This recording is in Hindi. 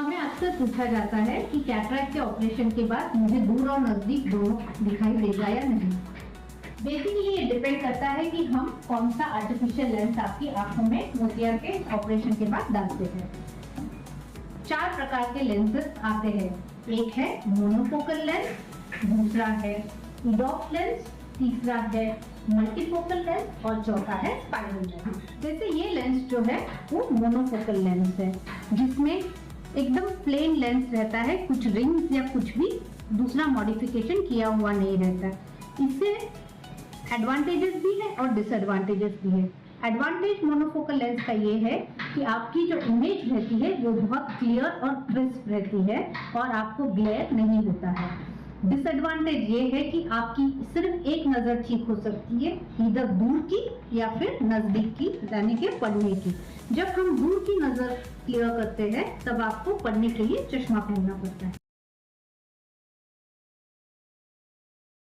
हमें अक्सर पूछा जाता है कि कैटरैक्ट के ऑपरेशन के बाद मुझे दूर और नजदीक दोनों दिखाई देगा या नहीं। बेसिकली ये डिपेंड करता है कि हम कौन सा आर्टिफिशियल लेंस आपकी आंखों में मोतिया के ऑपरेशन के बाद डालते हैं। 4 प्रकार के लेंसेस आते हैं। एक है मोनोफोकल लेंस, दूसरा है इडॉप्ट लेंस, तीसरा है मल्टीफोकल लेंस और चौथा है स्पाइरल लेंस। जैसे ये लेंस जो है वो मोनोफोकल लेंस है, जिसमें एकदम प्लेन लेंस रहता है, कुछ रिंग्स या कुछ भी दूसरा मॉडिफिकेशन किया हुआ नहीं रहता। इससे एडवांटेजेस भी है और डिसएडवांटेजेस भी है। एडवांटेज मोनोफोकल लेंस का ये है कि आपकी जो इमेज रहती है वो बहुत क्लियर और क्रिस्प रहती है और आपको ग्लेयर नहीं होता है। डिसएडवांटेज ये है कि आपकी सिर्फ एक नजर ठीक हो सकती है, इधर दूर की या फिर नजदीक की, यानी कि पढ़ने की। जब हम दूर की नजर क्लियर करते हैं तब आपको पढ़ने के लिए चश्मा पहनना पड़ता है।